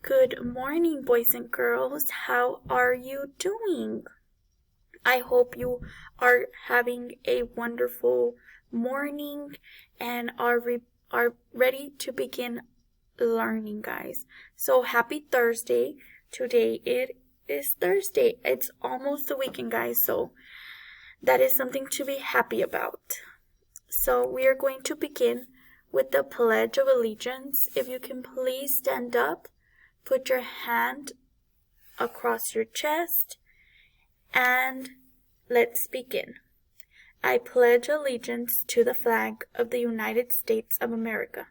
Good morning, boys and girls. How are you doing? I hope you are having a wonderful morning and are ready to begin learning, guys. So happy Thursday. Today it is Thursday. It's almost the weekend, guys. So that is something to be happy about. So we are going to begin with the Pledge of Allegiance. If you can please stand up, put your hand across your chest, and let's begin. I pledge allegiance to the flag of the United States of America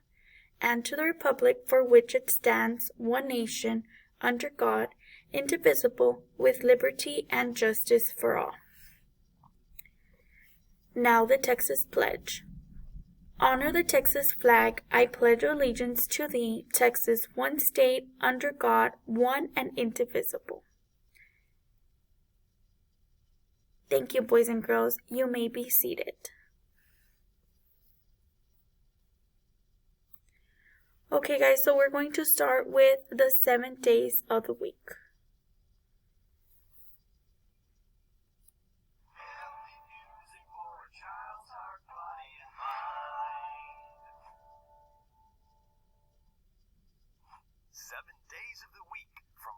and to the republic for which it stands, one nation, under God, indivisible, with liberty and justice for all. Now the Texas Pledge. Honor the Texas flag. I pledge allegiance to thee, Texas, one state, under God, one and indivisible. Thank you, boys and girls. You may be seated. Okay, guys, so we're going to start with the 7 days of the week.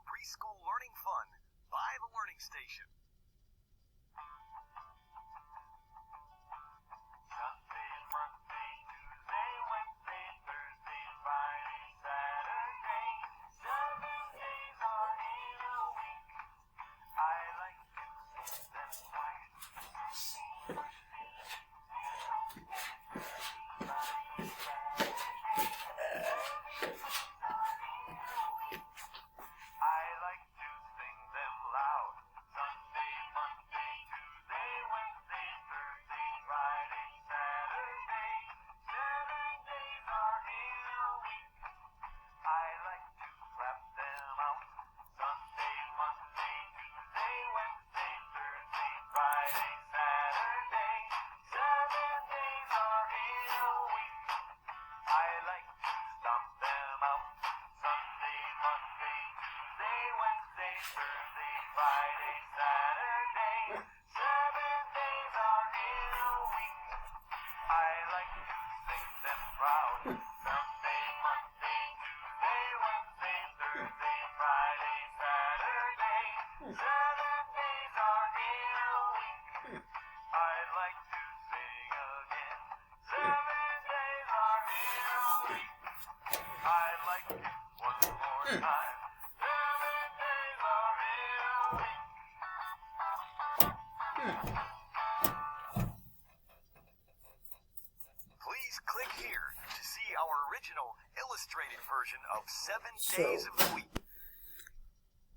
Preschool Learning Fun by the Learning Station. Sunday, Monday, Tuesday, Wednesday, Thursday, Friday, Saturday. 7 days are in a week. I like to see them quiet. Please click here to see our original illustrated version of 7 days of the week.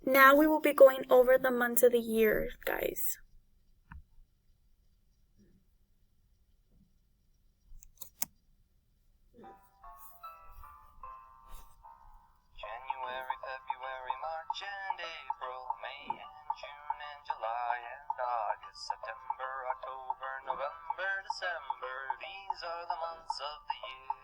Now we will be going over the months of the year, guys. January, February, March and April, May and June and July and August, September, October, November, December. These are the months of the year.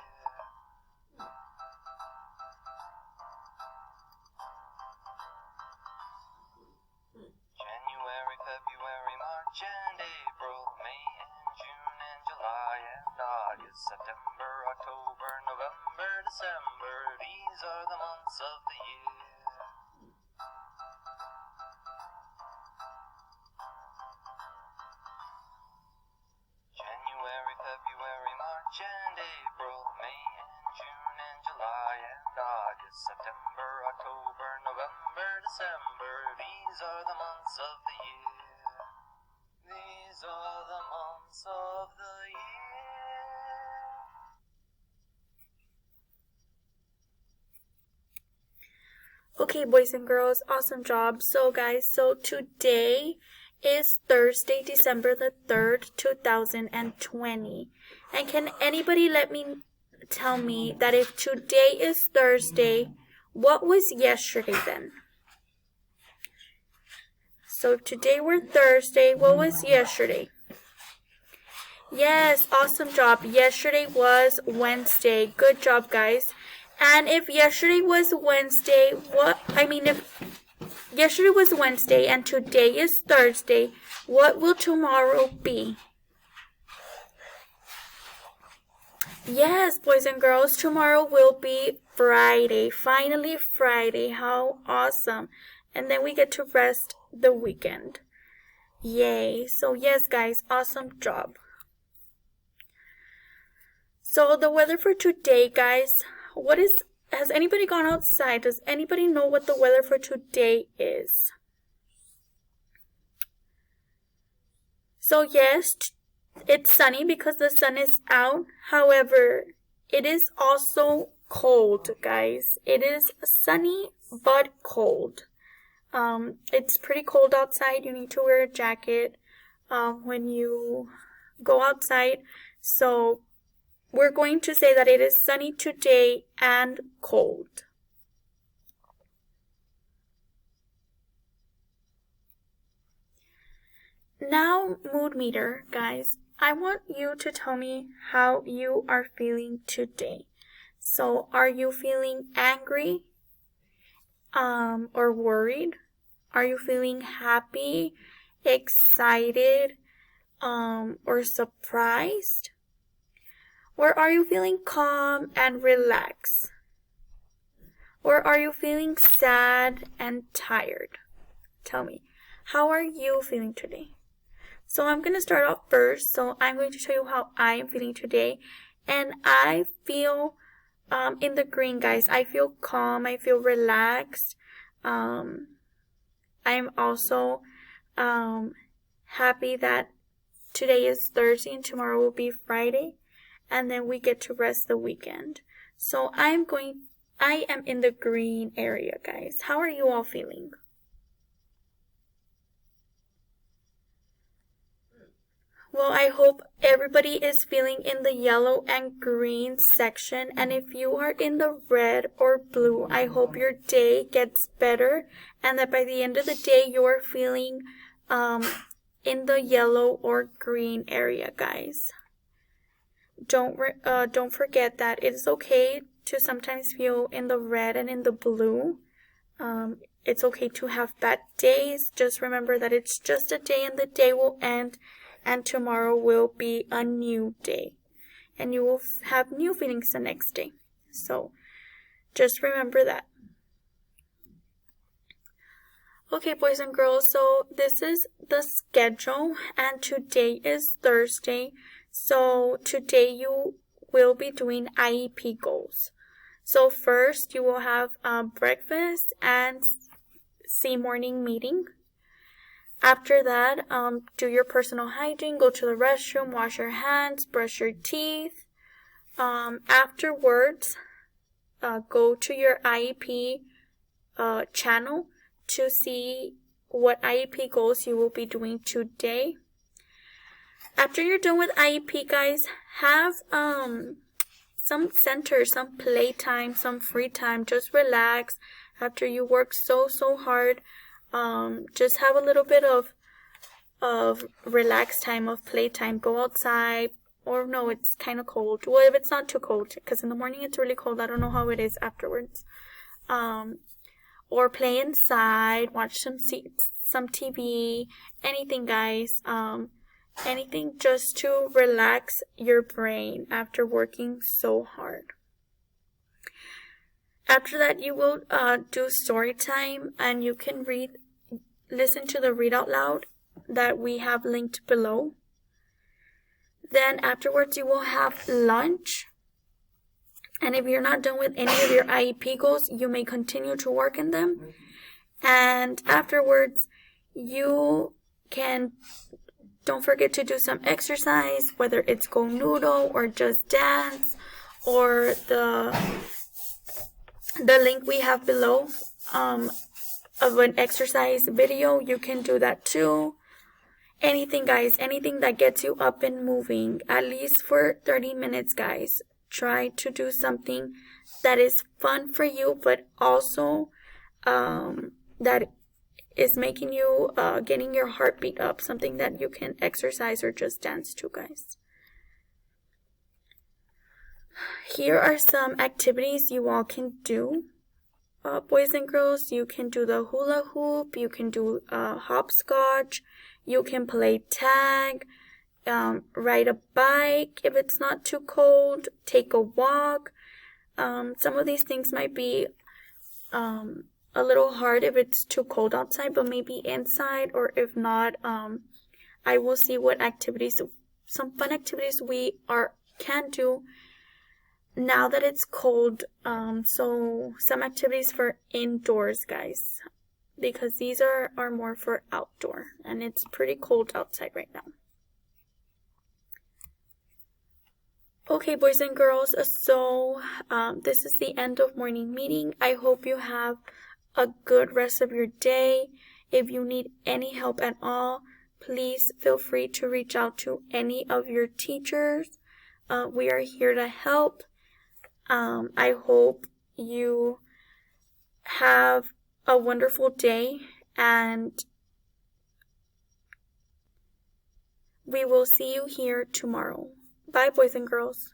January, February, March and April, May and June and July and August, September, October, November, December. These are the months of the year. January, February, March and April, May and June and July and August, September, October, November, December. These are the months of the year. These are the months of the year. Okay, boys and girls, awesome job. So, guys, today is Thursday, December the 3rd, 2020. And can anybody tell me that if today is Thursday, what was yesterday then? So today we're Thursday. What was yesterday? Yes, awesome job. Yesterday was Wednesday. Good job, guys. And if yesterday was Wednesday, if yesterday was Wednesday and today is Thursday, what will tomorrow be? Yes, boys and girls, tomorrow will be Friday. Finally Friday. How awesome. And then we get to rest the weekend. Yay. So yes, guys, awesome job. So the weather for today, guys, has anybody gone outside? Does anybody know what the weather for today is? So yes, it's sunny because the sun is out. However, it is also cold, guys. It is sunny but cold. It's pretty cold outside. You need to wear a jacket when you go outside. So we're going to say that it is sunny today and cold. Now, mood meter, guys. I want you to tell me how you are feeling today. So, are you feeling angry? Or worried? Are you feeling happy, excited, or surprised? Or are you feeling calm and relaxed? Or are you feeling sad and tired? Tell me, how are you feeling today? So I'm going to start off first. So I'm going to show you how I am feeling today. And I feel in the green, guys. I feel calm. I feel relaxed. I'm also happy that today is Thursday and tomorrow will be Friday. And then we get to rest the weekend. So I am in the green area, guys. How are you all feeling? Well, I hope everybody is feeling in the yellow and green section. And if you are in the red or blue, I hope your day gets better. And that by the end of the day, you are feeling in the yellow or green area, guys. Don't forget that it is okay to sometimes feel in the red and in the blue. It's okay to have bad days. Just remember that it's just a day and the day will end. And tomorrow will be a new day. And you will have new feelings the next day. So, just remember that. Okay, boys and girls. So, this is the schedule. And today is Thursday. So, today you will be doing IEP goals. So, first you will have breakfast and morning meeting. After that, do your personal hygiene, go to the restroom, wash your hands, brush your teeth. Afterwards, go to your IEP channel to see what IEP goals you will be doing today. After you're done with IEP, guys, have some center, some playtime, some free time. Just relax after you work so hard. Just have a little bit of relaxed time, of playtime. Go outside, or no, it's kind of cold. Well, if it's not too cold, because in the morning it's really cold. I don't know how it is afterwards. Or play inside, watch some TV, anything, guys. Anything just to relax your brain after working so hard. After that, you will do story time, and you can listen to the read out loud that we have linked below. Then afterwards, you will have lunch. And if you're not done with any of your IEP goals, you may continue to work in them. And afterwards, you don't forget to do some exercise, whether it's Go Noodle or Just Dance or the link we have below of an exercise video. You can do that too. Anything, guys, anything that gets you up and moving, at least for 30 minutes, guys. Try to do something that is fun for you, but also that is making you getting your heartbeat up, something that you can exercise or just dance to, guys. Here are some activities you all can do. Boys and girls, you can do the hula hoop, you can do hopscotch, you can play tag, ride a bike if it's not too cold, take a walk. Some of these things might be a little hard if it's too cold outside, but maybe inside, or if not, I will see what activities, some fun activities we can do now that it's cold. So some activities for indoors, guys, because these are more for outdoor, and it's pretty cold outside right now. Okay, boys and girls, so this is the end of morning meeting. I hope you have a good rest of your day. If you need any help at all, please feel free to reach out to any of your teachers. We are here to help. I hope you have a wonderful day, and we will see you here tomorrow. Bye, boys and girls.